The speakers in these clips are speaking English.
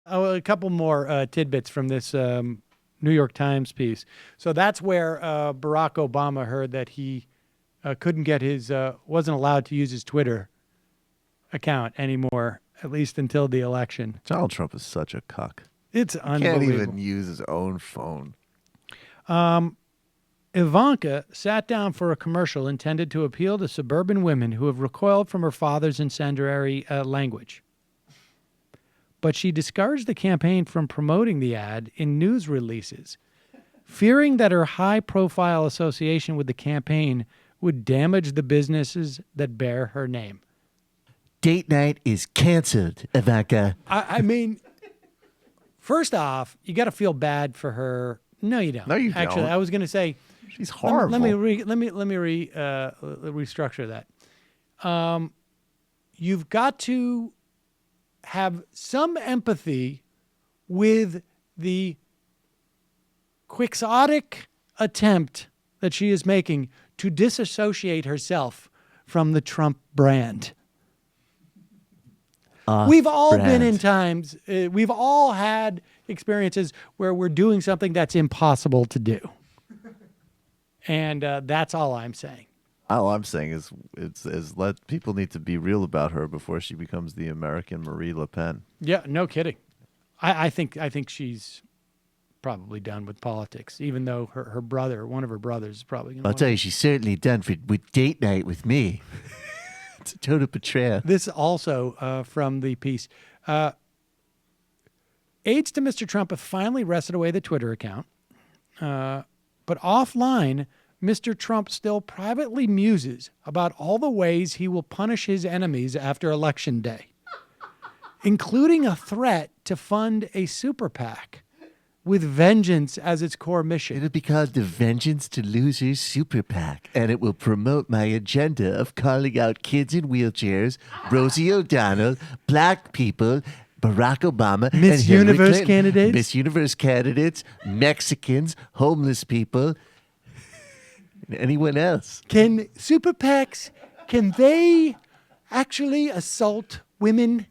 Oh, a couple more tidbits from this New York Times piece. So that's where Barack Obama heard that he couldn't get wasn't allowed to use his Twitter account anymore, at least until the election. Donald Trump is such a cuck. It's unbelievable. Can't even use his own phone. Ivanka sat down for a commercial intended to appeal to suburban women who have recoiled from her father's incendiary language. But she discouraged the campaign from promoting the ad in news releases, fearing that her high-profile association with the campaign would damage the businesses that bear her name. Date night is canceled, Ivanka. I mean, first off, you got to feel bad for her. No, you don't. No, you don't. Actually, I was going to say, she's horrible. Let me restructure that. You've got to have some empathy with the quixotic attempt that she is making to disassociate herself from the Trump brand. We've all been in times, we've all had experiences where we're doing something that's impossible to do. And that's all I'm saying. All I'm saying is let people need to be real about her before she becomes the American Marie Le Pen. Yeah, no kidding. I think she's probably done with politics, even though her brother, one of her brothers, is probably going to. I'll tell you, she's certainly done with date night with me. It's a total betrayal. This also from the piece. Aides to Mr. Trump have finally wrested away the Twitter account. But offline, Mr. Trump still privately muses about all the ways he will punish his enemies after Election Day, including a threat to fund a super PAC with vengeance as its core mission. It'll be called the Vengeance to Losers Super PAC, and it will promote my agenda of calling out kids in wheelchairs, Rosie O'Donnell, black people, Barack Obama, Miss and Hillary Universe Clinton. candidates? Miss Universe candidates, Mexicans, homeless people, and anyone else. Can super PACs, can they actually assault women?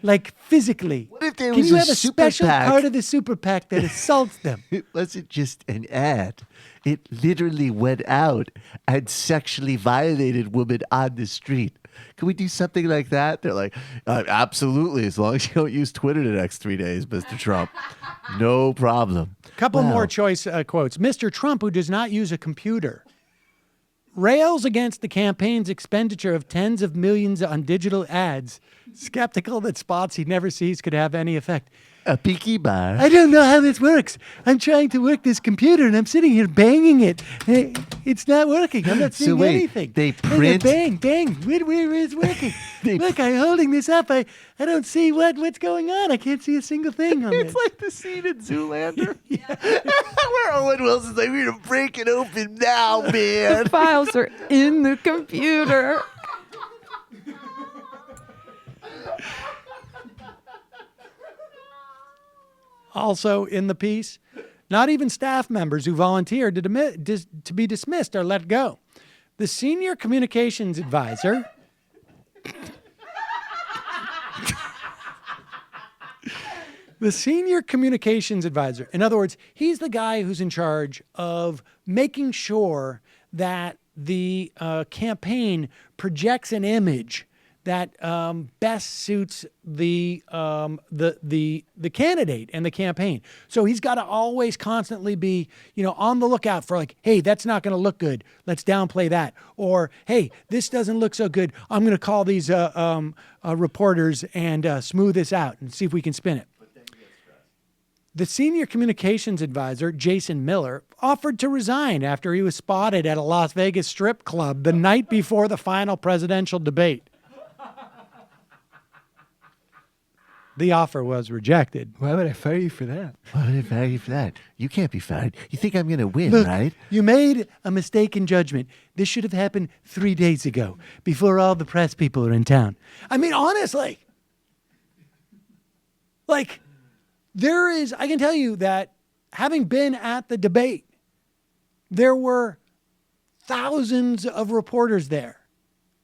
Like physically? What if there Can was you a have a super special PAC? part of the super PAC that assaults them? It wasn't just an ad. It literally went out and sexually violated women on the street. Can we do something like that? They're like, absolutely, as long as you don't use Twitter the next 3 days, Mr. Trump. No problem. Couple Wow. more choice quotes. Mr. Trump, who does not use a computer, rails against the campaign's expenditure of tens of millions on digital ads, skeptical that spots he never sees could have any effect. A peaky bar. I don't know how this works. I'm trying to work this computer and I'm sitting here banging it. It's not working. I'm not seeing So wait, anything. they I go print- bang, bang. Where is working? Look, I'm holding this up. I don't see what's going on. I can't see a single thing on It's this. like the scene in Zoolander where Owen Wilson's like, we're going to break it open now, man. The files are in the computer. Also in the piece, not even staff members who volunteered to be dismissed are let go. The senior communications advisor in other words, he's the guy who's in charge of making sure that the campaign projects an image that best suits the candidate and the campaign. So he's got to always constantly be, on the lookout for like, hey, that's not going to look good. Let's downplay that. Or, hey, this doesn't look so good. I'm going to call these reporters and smooth this out and see if we can spin it. The senior communications advisor, Jason Miller, offered to resign after he was spotted at a Las Vegas strip club the night before the final presidential debate. The offer was rejected. Why would I fire you for that? Why would I fire you for that? You can't be fired. You think I'm going to win, Look, right? you made a mistake in judgment. This should have happened 3 days ago, before all the press people are in town. I mean, honestly, like, I can tell you that having been at the debate, there were thousands of reporters there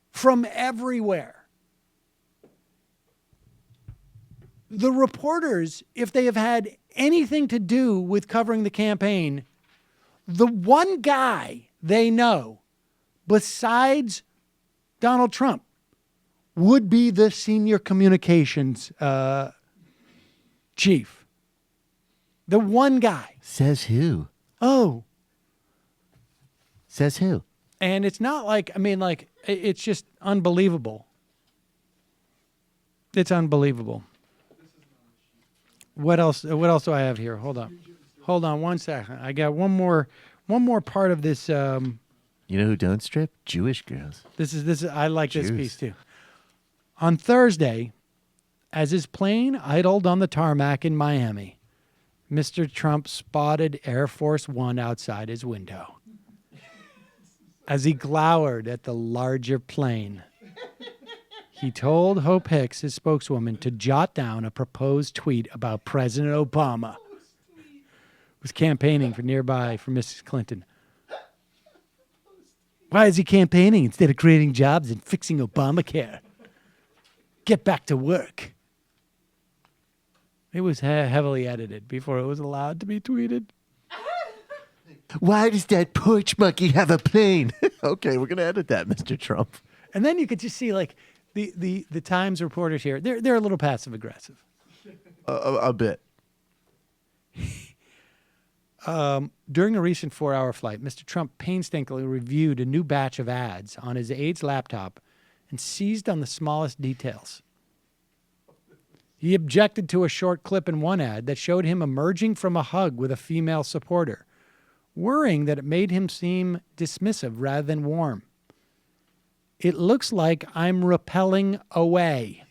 from everywhere. the reporters, if they have had anything to do with covering the campaign, the one guy they know besides Donald Trump would be the senior communications chief. The one guy. Says who? Oh. Says who? And it's not like, it's just unbelievable. It's unbelievable. What else do I have here? Hold on 1 second. I got one more part of this. You know who don't strip? Jewish girls. This is I like this Jews. piece too. On Thursday, as his plane idled on the tarmac in Miami, Mr. Trump spotted Air Force One outside his window. As he glowered at the larger plane, he told Hope Hicks, his spokeswoman, to jot down a proposed tweet about President Obama, who was campaigning for Mrs. Clinton. Why is he campaigning instead of creating jobs and fixing Obamacare? Get back to work. It was heavily edited before it was allowed to be tweeted. Why does that porch monkey have a plane? Okay, we're gonna edit that, Mr. Trump. And then you could just see like the Times reporters here. They're a little passive aggressive. A bit. During a recent 4-hour flight, Mr. Trump painstakingly reviewed a new batch of ads on his aide's laptop and seized on the smallest details. He objected to a short clip in one ad that showed him emerging from a hug with a female supporter, worrying that it made him seem dismissive rather than warm. It looks like I'm repelling away.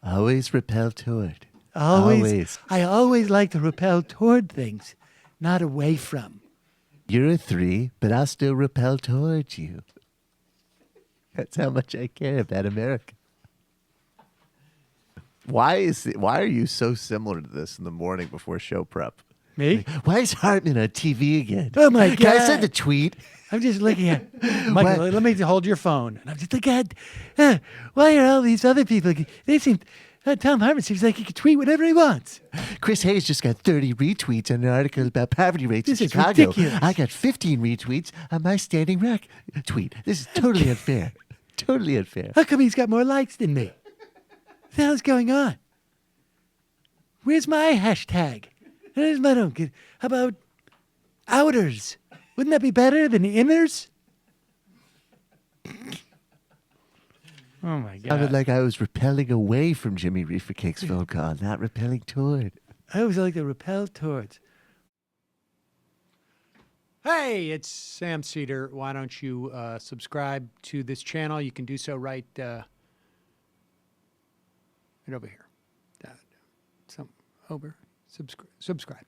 Always repel toward. Always. I always like to repel toward things, not away from. You're a 3, but I'll still repel towards you. That's how much I care about America. Why are you so similar to this in the morning before show prep? Me? Why is Hartman on TV again? Oh, my Can I God. send a tweet? I'm just looking at Michael. Let me hold your phone. And I'm just looking at why are all these other people? They seem. Tom Hartman seems like he can tweet whatever he wants. Chris Hayes just got 30 retweets on an article about poverty rates This in is Chicago. ridiculous. I got 15 retweets on my Standing Rock tweet. This is totally unfair. Totally unfair. How come he's got more likes than me? What the hell's going on? Where's my hashtag? Where's my own? How about outers? Wouldn't that be better than inners? Oh my God! Sounded like I was repelling away from Jimmy Reefer Cake's phone call, not repelling toward. I always like to repel towards. Hey, it's Sam Seder. Why don't you subscribe to this channel? You can do so right over here. Over. Subscribe.